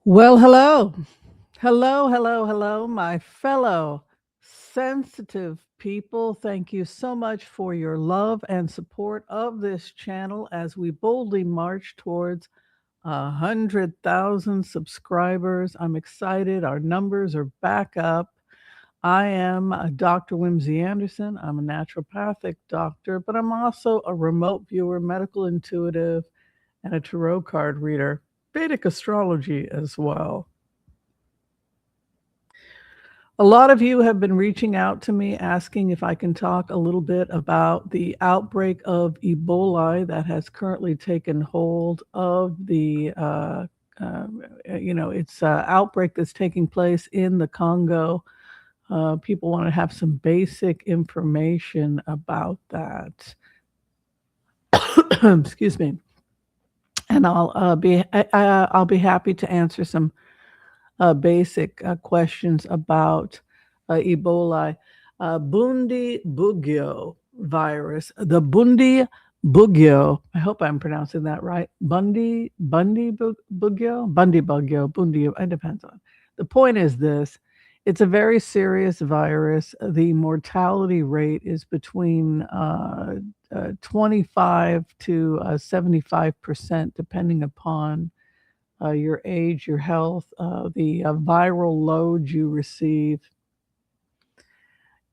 Well, hello. Hello, hello, hello, my fellow sensitive people. Thank you so much for your love and support of this channel as we boldly march towards 100,000 subscribers. I'm excited. Our numbers are back up. I am Dr. Wimsey Anderson. I'm a naturopathic doctor, but I'm also a remote viewer, medical intuitive, and a tarot card reader, Vedic astrology as well. A lot of you have been reaching out to me asking if I can talk a little bit about the outbreak of Ebola that has currently taken hold of uh, it's outbreak that's taking place in the Congo. People want to have some basic information about that. Excuse me, and I'll be happy to answer some basic questions about Ebola. Bundi Bugyo virus. The Bundi Bugyo. I hope I'm pronouncing that right. Bugyo? Bundi Bugyo. Bundi. It depends on. The point is this. It's a very serious virus. The mortality rate is between 25 to 75%, depending upon your age, your health, the viral load you receive.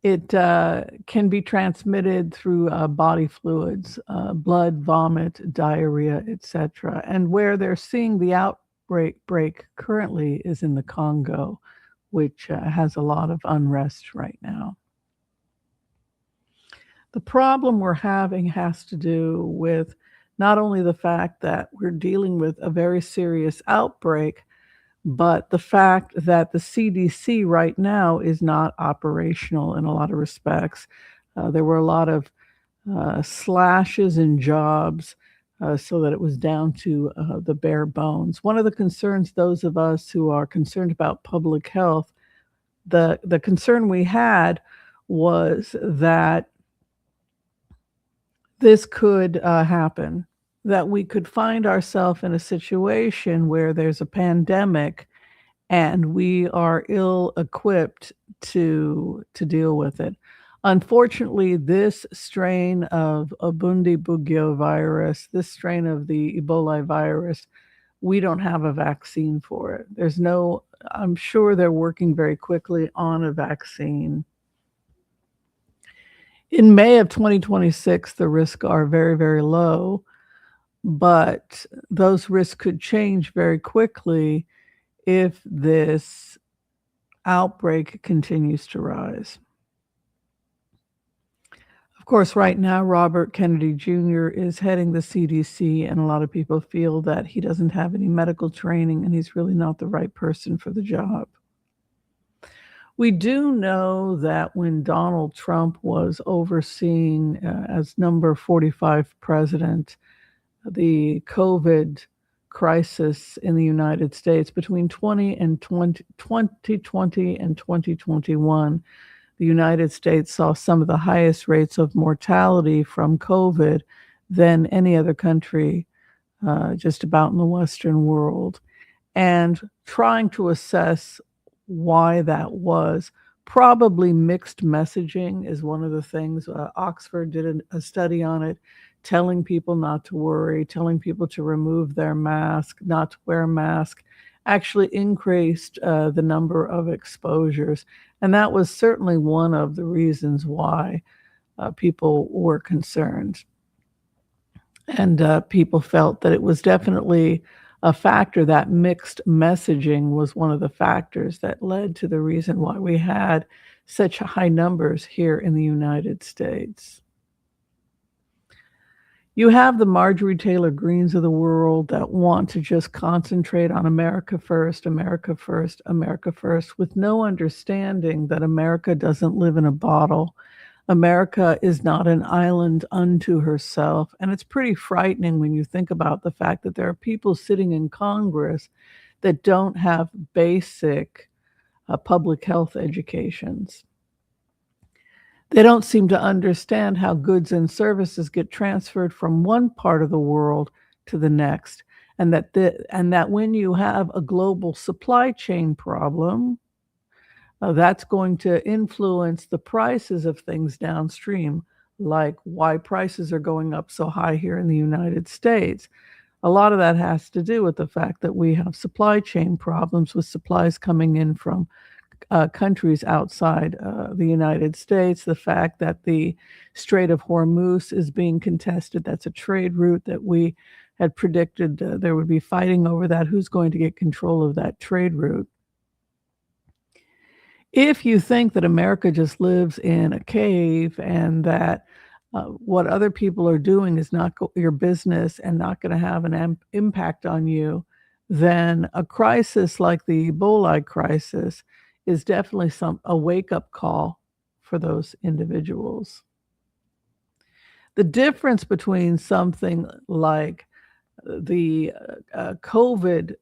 It can be transmitted through body fluids, blood, vomit, diarrhea, etc. And where they're seeing the outbreak currently is in the Congo, which has a lot of unrest right now. The problem we're having has to do with not only the fact that we're dealing with a very serious outbreak, but the fact that the CDC right now is not operational in a lot of respects. There were a lot of slashes in jobs so that it was down to the bare bones. One of the concerns, those of us who are concerned about public health, the concern we had was that this could happen, that we could find ourselves in a situation where there's a pandemic and we are ill equipped to deal with it. Unfortunately, this strain of Abundi Bugyo virus, this strain of the Ebola virus, we don't have a vaccine for it. I'm sure they're working very quickly on a vaccine. In May of 2026, the risks are very, very low, but those risks could change very quickly if this outbreak continues to rise. Of course, right now, Robert Kennedy Jr. is heading the CDC, and a lot of people feel that he doesn't have any medical training and he's really not the right person for the job. We do know that when Donald Trump was overseeing as number 45 president, the COVID crisis in the United States between 2020 and 2021, the United States saw some of the highest rates of mortality from COVID than any other country just about in the Western world. And trying to assess why that was, probably mixed messaging is one of the things. Oxford did a study on it, telling people not to worry, telling people to remove their mask, not to wear a mask, actually increased the number of exposures. And that was certainly one of the reasons why people were concerned. And people felt that it was definitely a factor. That mixed messaging was one of the factors that led to the reason why we had such high numbers here in the United States. You have the Marjorie Taylor Greens of the world that want to just concentrate on America first, America first, America first, with no understanding that America doesn't live in a bottle. America is not an island unto herself. And it's pretty frightening when you think about the fact that there are people sitting in Congress that don't have basic public health educations. They don't seem to understand how goods and services get transferred from one part of the world to the next. and that when you have a global supply chain problem, that's going to influence the prices of things downstream, like why prices are going up so high here in the United States. A lot of that has to do with the fact that we have supply chain problems with supplies coming in from countries outside the United States. The fact that the Strait of Hormuz is being contested, that's a trade route that we had predicted there would be fighting over that. Who's going to get control of that trade route? If you think that America just lives in a cave and that what other people are doing is not your business and not going to have an impact on you, then a crisis like the Ebola crisis is definitely a wake-up call for those individuals. The difference between something like the COVID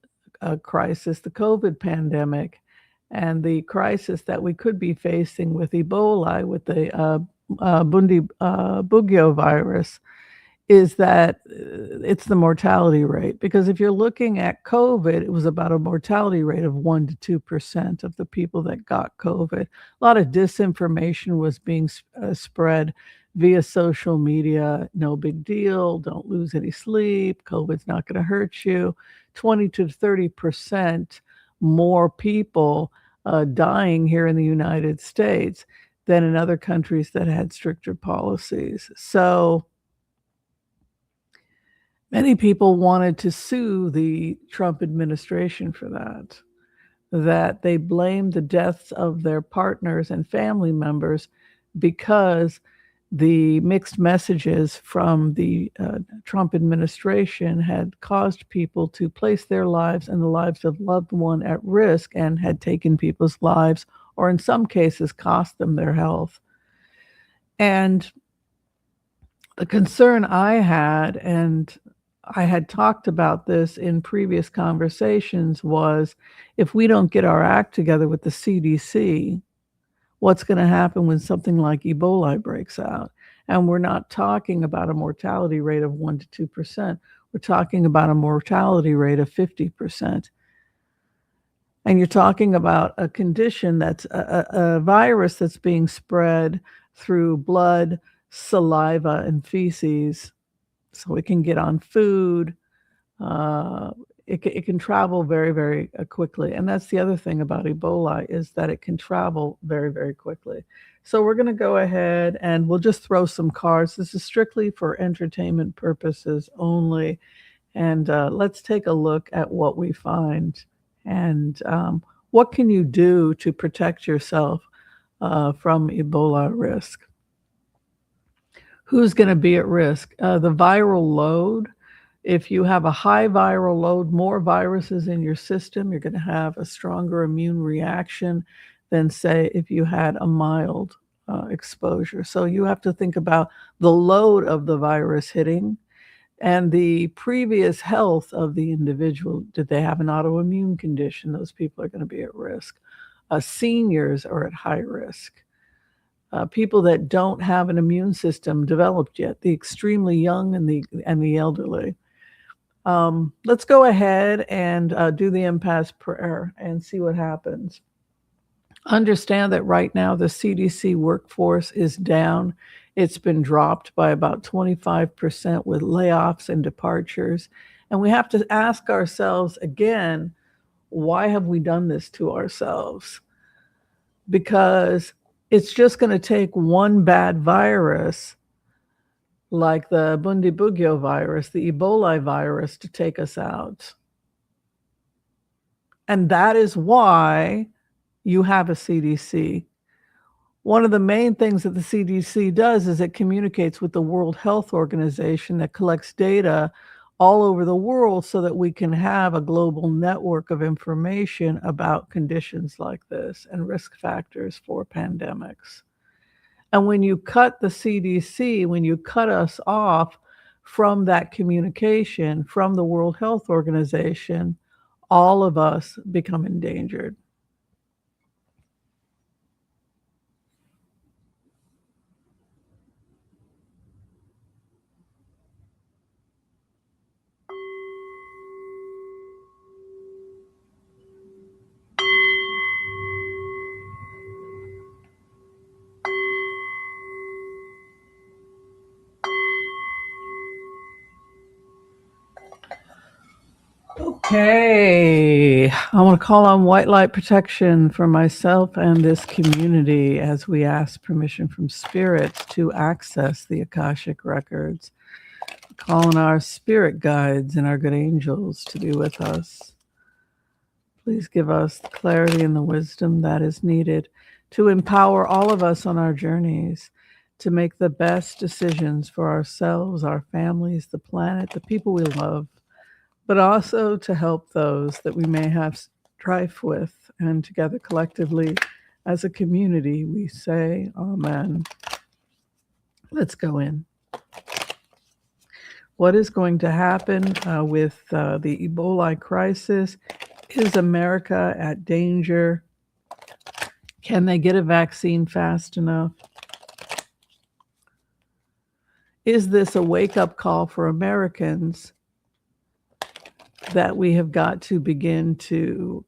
crisis, the COVID pandemic, and the crisis that we could be facing with Ebola, with the Bugio virus, is that it's the mortality rate. Because if you're looking at COVID, it was about a mortality rate of 1 to 2% of the people that got COVID. A lot of disinformation was being spread via social media. No big deal. Don't lose any sleep. COVID's not going to hurt you. 20 to 30% more people dying here in the United States than in other countries that had stricter policies. So many people wanted to sue the Trump administration for that they blamed the deaths of their partners and family members because the mixed messages from the Trump administration had caused people to place their lives and the lives of loved one at risk and had taken people's lives, or in some cases cost them their health. And the concern I had, and I had talked about this in previous conversations, was if we don't get our act together with the CDC, what's going to happen when something like Ebola breaks out? And we're not talking about a mortality rate of 1 to 2%. We're talking about a mortality rate of 50%. And you're talking about a condition that's a virus that's being spread through blood, saliva, and feces. So it can get on food. Uh, it can travel very, very quickly. And that's the other thing about Ebola, is that it can travel very, very quickly. So we're going to go ahead and we'll just throw some cards. This is strictly for entertainment purposes only. And let's take a look at what we find. And what can you do to protect yourself from Ebola risk? Who's going to be at risk? The viral load. If you have a high viral load, more viruses in your system, you're going to have a stronger immune reaction than, say, if you had a mild exposure. So you have to think about the load of the virus hitting and the previous health of the individual. Did they have an autoimmune condition? Those people are going to be at risk. Seniors are at high risk. People that don't have an immune system developed yet, the extremely young and the elderly. Let's go ahead and do the impasse prayer and see what happens. Understand that right now the CDC workforce is down. It's been dropped by about 25% with layoffs and departures. And we have to ask ourselves again, why have we done this to ourselves? Because it's just going to take one bad virus like the Bundibugyo virus, the Ebola virus, to take us out. And that is why you have a CDC. One of the main things that the CDC does is it communicates with the World Health Organization that collects data all over the world so that we can have a global network of information about conditions like this and risk factors for pandemics. And when you cut the CDC, when you cut us off from that communication from the World Health Organization, all of us become endangered. Okay, I want to call on white light protection for myself and this community as we ask permission from spirits to access the Akashic records. Calling our spirit guides and our good angels to be with us. Please give us the clarity and the wisdom that is needed to empower all of us on our journeys to make the best decisions for ourselves, our families, the planet, the people we love, but also to help those that we may have strife with. And together collectively as a community, we say, Amen. Let's go in. What is going to happen with the Ebola crisis? Is America at danger? Can they get a vaccine fast enough? Is this a wake-up call for Americans that we have got to begin to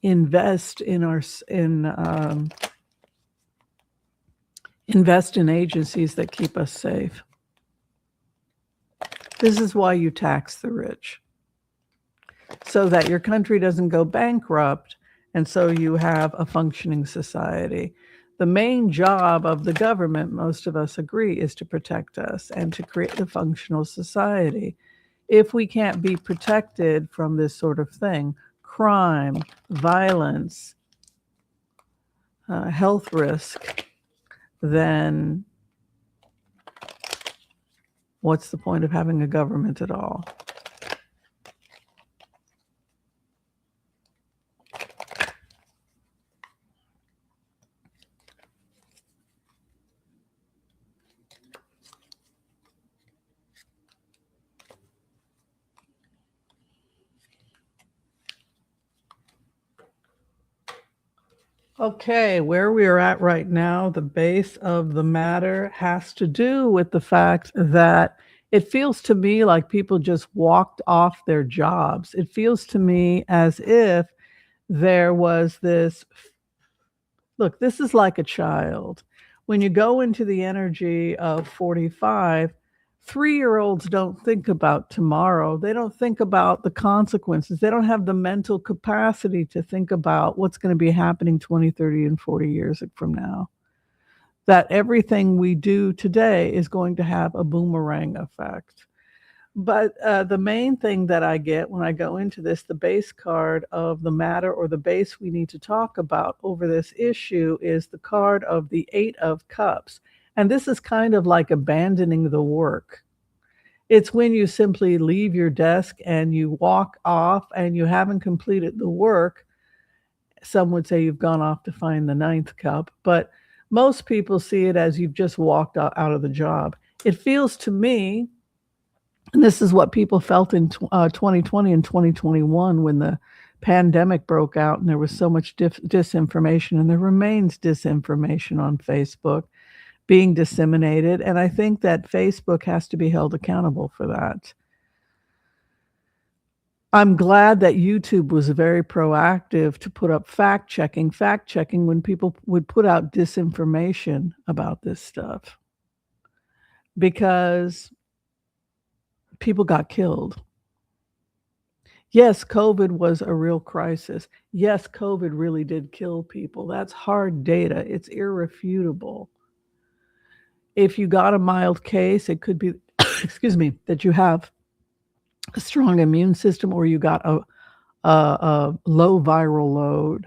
invest in invest in agencies that keep us safe? This is why you tax the rich, so that your country doesn't go bankrupt, and so you have a functioning society. The main job of the government, most of us agree, is to protect us and to create a functional society. If we can't be protected from this sort of thing, crime, violence, health risk, then what's the point of having a government at all? Okay, where we are at right now, the base of the matter has to do with the fact that it feels to me like people just walked off their jobs. It feels to me as if there was this look, this is like a child. When you go into the energy of 45, 3-year-olds don't think about tomorrow. They don't think about the consequences. They don't have the mental capacity to think about what's going to be happening 20, 30, and 40 years from now. That everything we do today is going to have a boomerang effect. But the main thing that I get when I go into this, the base card of the matter or the base we need to talk about over this issue is the card of the 8 of Cups. And this is kind of like abandoning the work. It's when you simply leave your desk and you walk off and you haven't completed the work. Some would say you've gone off to find the 9th cup, but most people see it as you've just walked out of the job. It feels to me, and this is what people felt in 2020 and 2021 when the pandemic broke out and there was so much disinformation, and there remains disinformation on Facebook being disseminated. And I think that Facebook has to be held accountable for that. I'm glad that YouTube was very proactive to put up fact checking when people would put out disinformation about this stuff, because people got killed. Yes, COVID was a real crisis. Yes, COVID really did kill people. That's hard data. It's irrefutable. If you got a mild case, it could be, excuse me, that you have a strong immune system or you got a low viral load.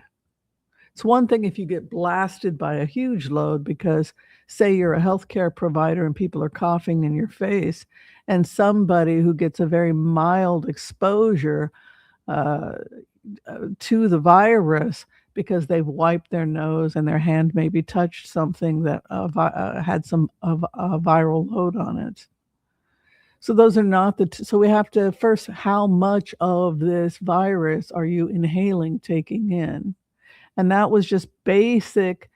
It's one thing if you get blasted by a huge load because, say, you're a healthcare provider and people are coughing in your face, and somebody who gets a very mild exposure to the virus because they've wiped their nose and their hand maybe touched something that had some of a viral load on it. So those are not so we have to first, how much of this virus are you inhaling, taking in? And that was just basic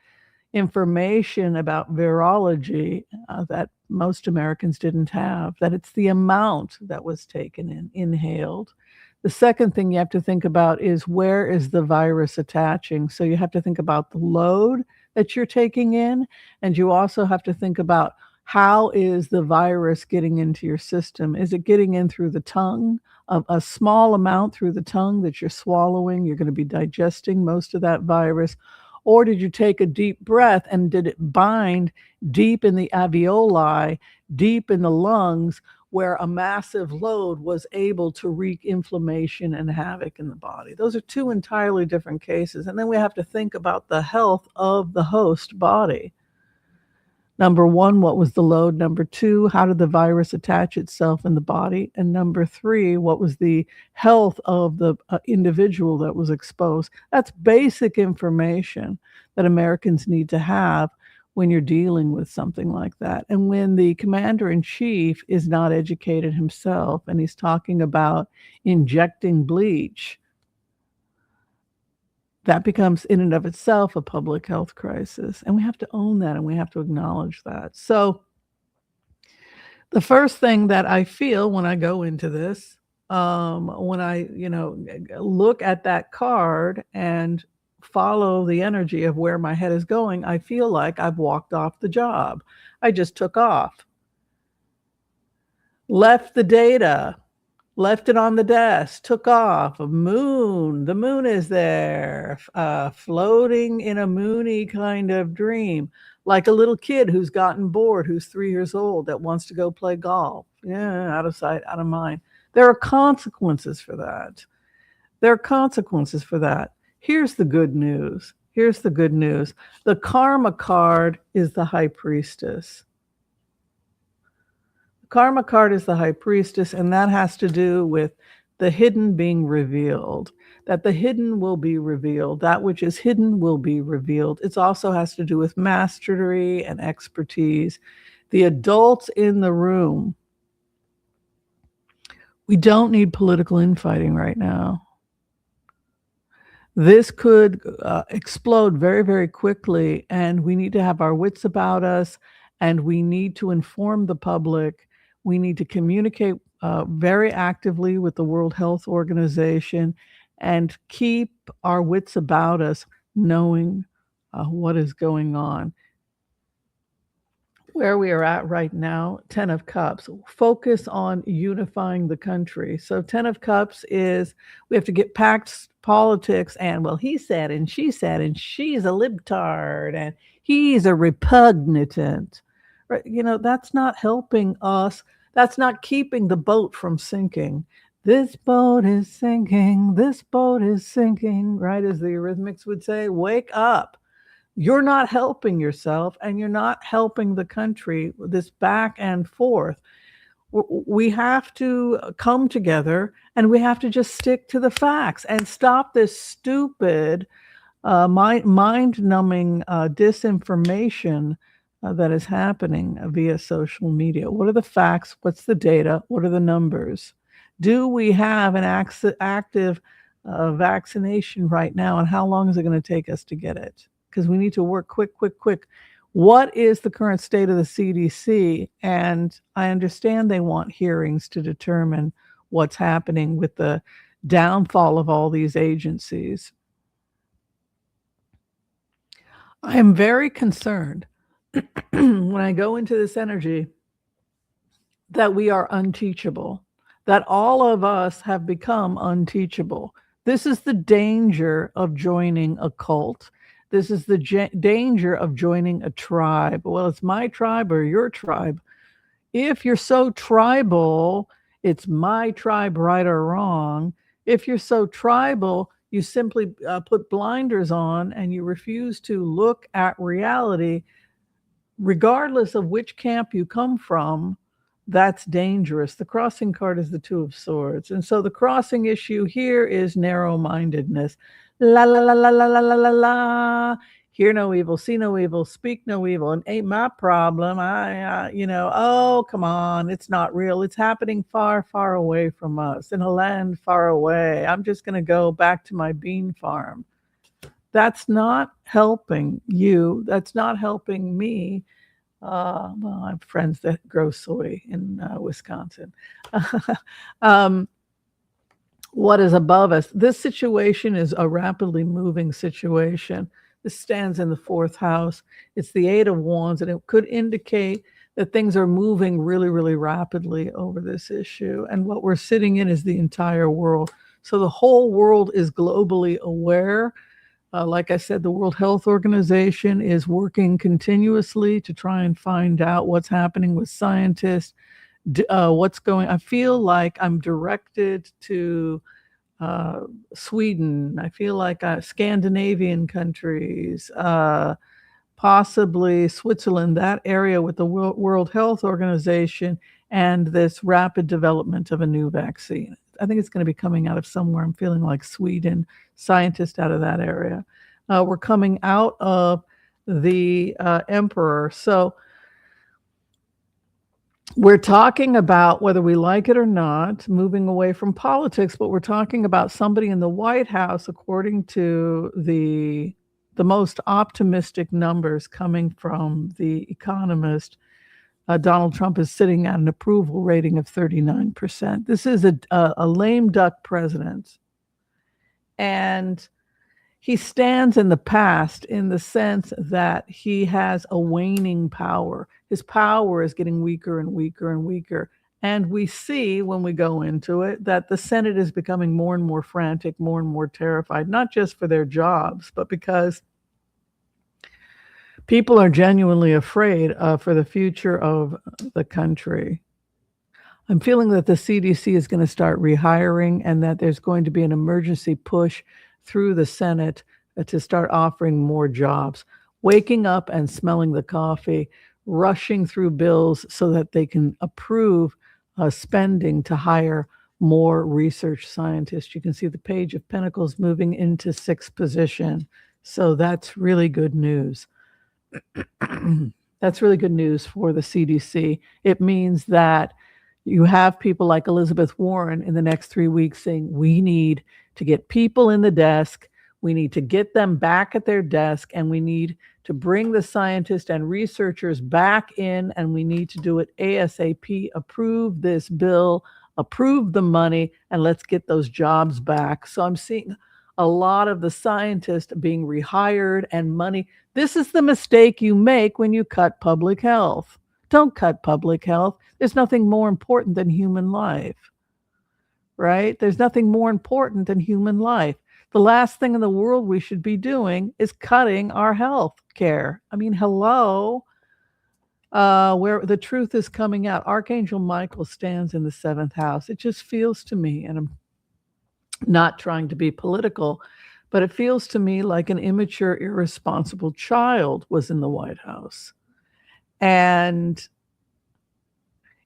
information about virology that most Americans didn't have, that it's the amount that was taken in, inhaled. The second thing you have to think about is, where is the virus attaching? So you have to think about the load that you're taking in, and you also have to think about How is the virus getting into your system? Is it getting in through the tongue? A small amount through the tongue that you're swallowing, you're going to be digesting most of that virus. Or did you take a deep breath and did it bind deep in the alveoli, deep in the lungs, where a massive load was able to wreak inflammation and havoc in the body? Those are two entirely different cases. And then we have to think about the health of the host body. Number one, what was the load? Number two, how did the virus attach itself in the body? And number three, what was the health of the individual that was exposed? That's basic information that Americans need to have when you're dealing with something like that. And when the commander in chief is not educated himself and he's talking about injecting bleach, that becomes in and of itself a public health crisis. And we have to own that and we have to acknowledge that. So the first thing that I feel when I go into this, when I, look at that card and follow the energy of where my head is going, I feel like I've walked off the job. I just took off, left the data, left it on the desk, took off. The moon is there, floating in a moony kind of dream, like a little kid who's gotten bored, who's 3 years old, that wants to go play golf. Yeah, out of sight, out of mind. There are consequences for that. Here's the good news. The karma card is the high priestess. Karma card is the high priestess, and that has to do with the hidden being revealed, that the hidden will be revealed. That which is hidden will be revealed. It also has to do with mastery and expertise. The adults in the room, we don't need political infighting right now. This could explode very, very quickly, and we need to have our wits about us, and we need to inform the public. We need to communicate very actively with the World Health Organization and keep our wits about us, knowing what is going on. Where we are at right now, 10 of Cups, focus on unifying the country. So 10 of Cups is we have to get past politics and, well, he said and she said, and she's a libtard and he's a repugnant. Right? That's not helping us. That's not keeping the boat from sinking. This boat is sinking. This boat is sinking. Right? As the Eurythmics would say, wake up. You're not helping yourself and you're not helping the country. This back and forth. We have to come together and we have to just stick to the facts and stop this stupid, mind-numbing disinformation that is happening via social media. What are the facts? What's the data? What are the numbers? Do we have an active vaccination right now? And how long is it going to take us to get it? Because we need to work quick. What is the current state of the CDC? And I understand they want hearings to determine what's happening with the downfall of all these agencies. I am very concerned when I go into this energy that we are unteachable, that all of us have become unteachable. This is the danger of joining a cult. This is the danger of joining a tribe. Well, it's my tribe or your tribe. If you're so tribal, it's my tribe, right or wrong. If you're so tribal, you simply put blinders on and you refuse to look at reality, regardless of which camp you come from. That's dangerous. The crossing card is the Two of Swords. And so the crossing issue here is narrow-mindedness. La, la, la, la, la, la, la, la, la. Hear no evil, see no evil, speak no evil. And ain't my problem. Oh, come on. It's not real. It's happening far, far away from us in a land far away. I'm just going to go back to my bean farm. That's not helping you. That's not helping me. Well, I have friends that grow soy in Wisconsin. What is above us? This situation is a rapidly moving situation. This stands in the fourth house. It's the Eight of Wands, and it could indicate that things are moving really, really rapidly over this issue. And what we're sitting in is the entire world. So the whole world is globally aware. Like I said, the World Health Organization is working continuously to try and find out what's happening with scientists, what's going. I feel like I'm directed to Sweden. I feel like Scandinavian countries, possibly Switzerland, that area with the World Health Organization and this rapid development of a new vaccine. I think it's going to be coming out of somewhere. I'm feeling like Sweden, scientists out of that area. We're coming out of the emperor. So we're talking about, whether we like it or not, moving away from politics, but we're talking about somebody in the White House, according to the most optimistic numbers coming from The Economist. Donald Trump is sitting at an approval rating of 39%. This is a lame duck president. And he stands in the past in the sense that he has a waning power. His power is getting weaker and weaker and weaker. And we see when we go into it that the Senate is becoming more and more frantic, more and more terrified, not just for their jobs, but because people are genuinely afraid for the future of the country. I'm feeling that the CDC is going to start rehiring and that there's going to be an emergency push through the Senate to start offering more jobs, waking up and smelling the coffee, rushing through bills so that they can approve spending to hire more research scientists. You can see the Page of Pentacles moving into sixth position. So that's really good news. That's really good news for the CDC. It means that you have people like Elizabeth Warren in the next 3 weeks saying, we need to get people in the desk. We need to get them back at their desk, and we need to bring the scientists and researchers back in, and we need to do it ASAP. Approve this bill, approve the money, and let's get those jobs back. So I'm seeing a lot of the scientists being rehired and money. This is the mistake you make when you cut public health. Don't cut public health. There's nothing more important than human life, right? There's nothing more important than human life. The last thing in the world we should be doing is cutting our health care. I mean, hello, where the truth is coming out. Archangel Michael stands in the seventh house. It just feels to me, and I'm not trying to be political, but it feels to me like an immature, irresponsible child was in the White House. And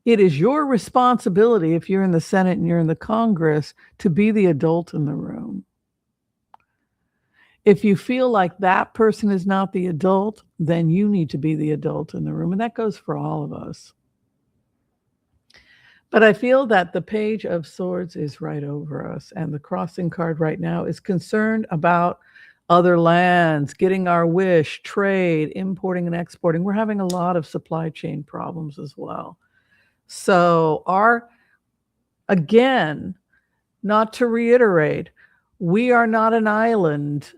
it is your responsibility, if you're in the Senate and you're in the Congress, to be the adult in the room. If you feel like that person is not the adult, then you need to be the adult in the room. And that goes for all of us. But I feel that the Page of Swords is right over us. And the crossing card right now is concerned about other lands, getting our wish, trade, importing and exporting. We're having a lot of supply chain problems as well. So again, not to reiterate, we are not an island.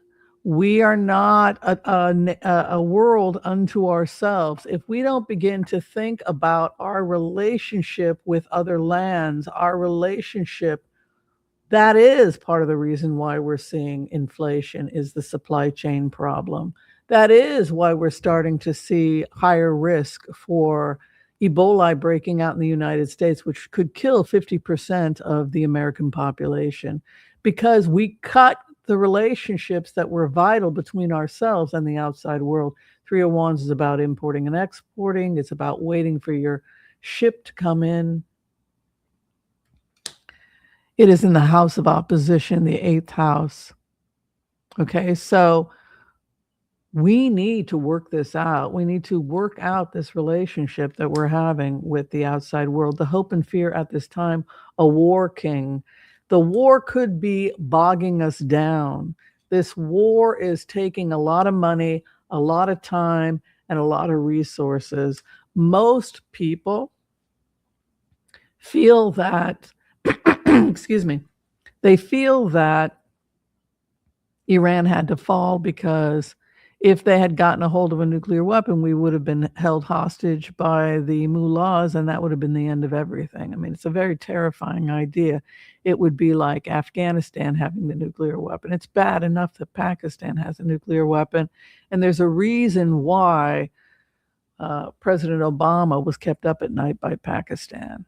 We are not a world unto ourselves. If we don't begin to think about our relationship with other lands, our relationship, that is part of the reason why we're seeing inflation, is the supply chain problem. That is why we're starting to see higher risk for Ebola breaking out in the United States, which could kill 50% of the American population, because we cut the relationships that were vital between ourselves and the outside world. Three of Wands is about importing and exporting. It's about waiting for your ship to come in. It is in the house of opposition, the eighth house. Okay, so we need to work this out. We need to work out this relationship that we're having with the outside world. The hope and fear at this time, a war king. The war could be bogging us down. This war is taking a lot of money, a lot of time, and a lot of resources. Most people feel that, excuse me, they feel that Iran had to fall because If they had gotten a hold of a nuclear weapon, we would have been held hostage by the mullahs, and that would have been the end of everything. I mean, it's a very terrifying idea. It would be like Afghanistan having the nuclear weapon. It's bad enough that Pakistan has a nuclear weapon, and there's a reason why President Obama was kept up at night by Pakistan.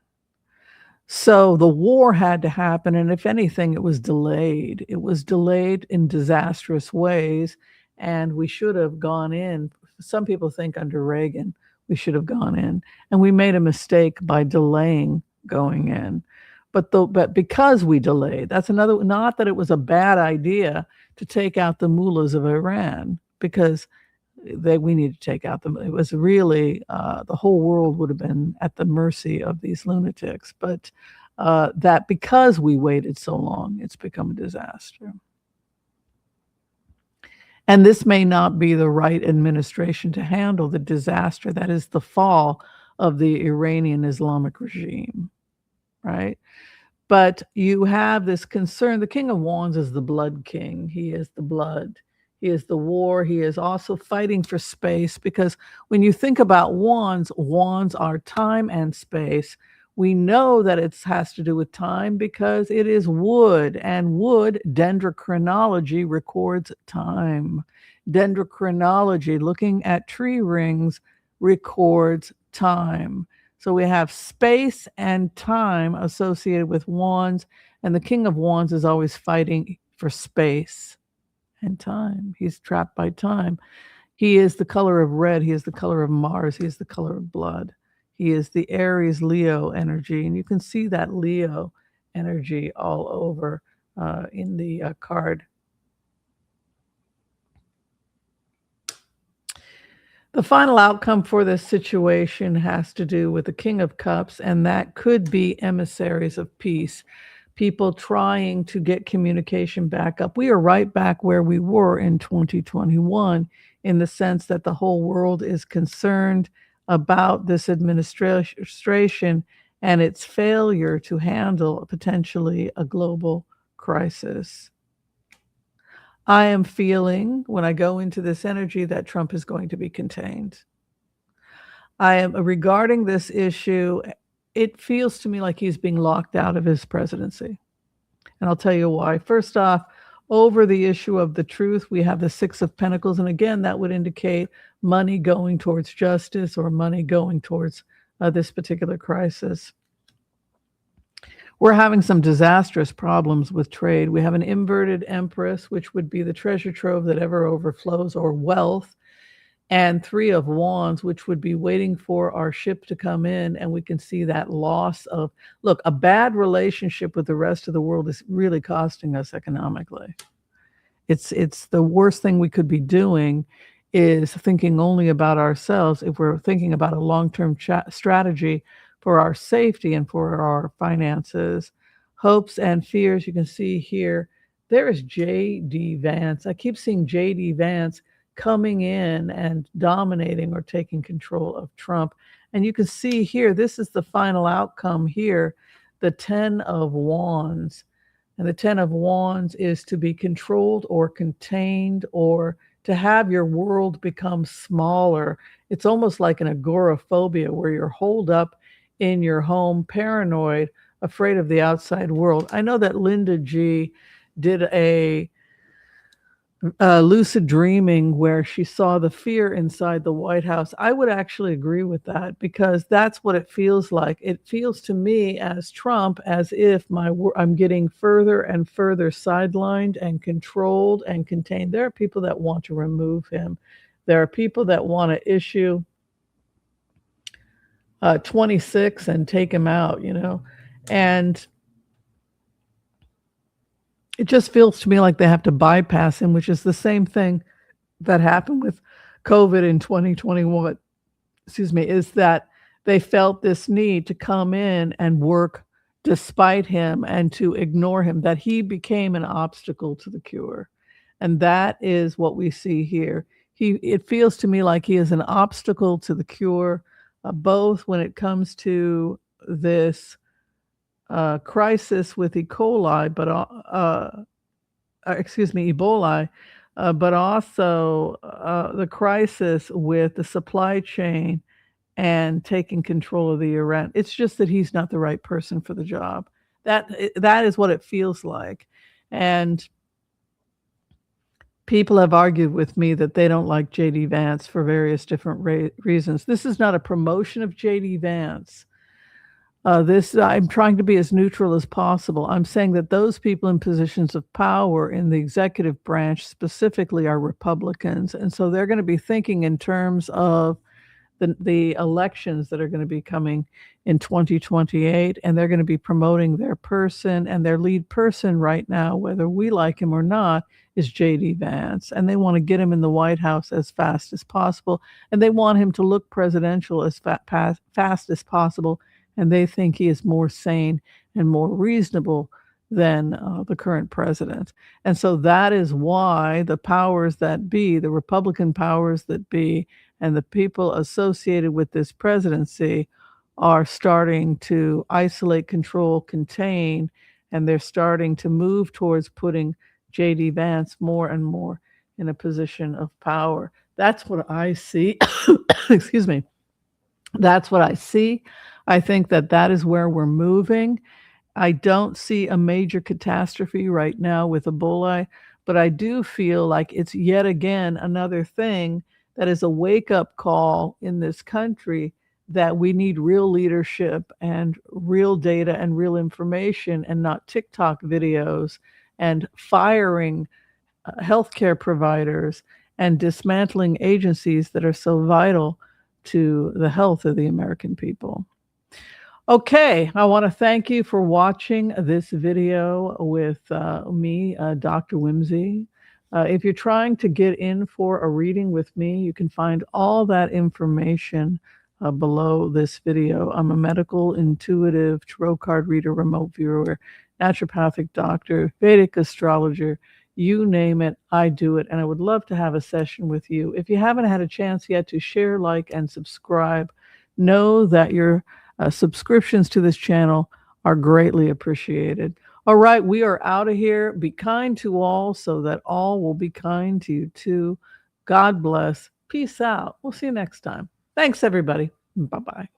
So the war had to happen, and if anything, it was delayed. It was delayed in disastrous ways, and we should have gone in. Some people think under Reagan, we should have gone in, and we made a mistake by delaying going in. But because we delayed, that's another, not that it was a bad idea to take out the mullahs of Iran, because we need to take out them. It was really the whole world would have been at the mercy of these lunatics. But that because we waited so long, it's become a disaster. And this may not be the right administration to handle the disaster that is the fall of the Iranian Islamic regime, right? But you have this concern. The King of Wands is the blood king. He is the blood. He is the war. He is also fighting for space, because when you think about wands, wands are time and space. We know that it has to do with time because it is wood, and wood, dendrochronology, records time. Dendrochronology, looking at tree rings, records time. So we have space and time associated with wands, and the King of Wands is always fighting for space and time. He's trapped by time. He is the color of red. He is the color of Mars. He is the color of blood. He is the Aries Leo energy, and you can see that Leo energy all over in the card. The final outcome for this situation has to do with the King of Cups, and that could be emissaries of peace, people trying to get communication back up. We are right back where we were in 2021 in the sense that the whole world is concerned about this administration and its failure to handle potentially a global crisis. I am feeling, when I go into this energy, that Trump is going to be contained. I am regarding this issue, it feels to me like he's being locked out of his presidency. And I'll tell you why. First off, over the issue of the truth, we have the Six of Pentacles. And again, that would indicate money going towards justice or money going towards this particular crisis. We're having some disastrous problems with trade. We have an inverted Empress, which would be the treasure trove that ever overflows, or wealth, and Three of Wands, which would be waiting for our ship to come in. And we can see that loss of, look, a bad relationship with the rest of the world is really costing us economically. It's the worst thing we could be doing is thinking only about ourselves. If we're thinking about a long-term strategy for our safety and for our finances, hopes and fears, you can see here, there is J.D. Vance. I keep seeing J.D. Vance coming in and dominating or taking control of Trump. And you can see here, this is the final outcome here, the 10 of Wands. And the 10 of Wands is to be controlled or contained, or to have your world become smaller. It's almost like an agoraphobia, where you're holed up in your home, paranoid, afraid of the outside world. I know that Linda G did a lucid dreaming where she saw the fear inside the White House. I would actually agree with that, because that's what it feels like. It feels to me as Trump as if I'm getting further and further sidelined and controlled and contained. There are people that want to remove him. There are people that want to issue 26 and take him out, and it just feels to me like they have to bypass him, which is the same thing that happened with COVID in 2021, is that they felt this need to come in and work despite him and to ignore him, that he became an obstacle to the cure. And that is what we see here. It feels to me like he is an obstacle to the cure, both when it comes to this crisis with E. coli, but Ebola, but also the crisis with the supply chain and taking control of the Iran. It's just that he's not the right person for the job. That is what it feels like. And people have argued with me that they don't like JD Vance for various different reasons. This is not a promotion of JD Vance. I'm trying to be as neutral as possible. I'm saying that those people in positions of power in the executive branch specifically are Republicans, and so they're going to be thinking in terms of the elections that are going to be coming in 2028, and they're going to be promoting their person, and their lead person right now, whether we like him or not, is JD Vance, and they want to get him in the White House as fast as possible, and they want him to look presidential as fast as possible, and they think he is more sane and more reasonable than the current president. And so that is why the powers that be, the Republican powers that be, and the people associated with this presidency are starting to isolate, control, contain, and they're starting to move towards putting JD Vance more and more in a position of power. That's what I see. Excuse me. That's what I see. I think that that is where we're moving. I don't see a major catastrophe right now with Ebola, but I do feel like it's yet again another thing that is a wake-up call in this country that we need real leadership and real data and real information and not TikTok videos and firing healthcare providers and dismantling agencies that are so vital to the health of the American people. Okay, I want to thank you for watching this video with me, Dr. Wimsey. If you're trying to get in for a reading with me, you can find all that information below this video. I'm a medical, intuitive, tarot card reader, remote viewer, naturopathic doctor, Vedic astrologer, you name it, I do it. And I would love to have a session with you. If you haven't had a chance yet to share, like, and subscribe, know that your subscriptions to this channel are greatly appreciated. All right, we are out of here. Be kind to all so that all will be kind to you too. God bless. Peace out. We'll see you next time. Thanks, everybody. Bye-bye.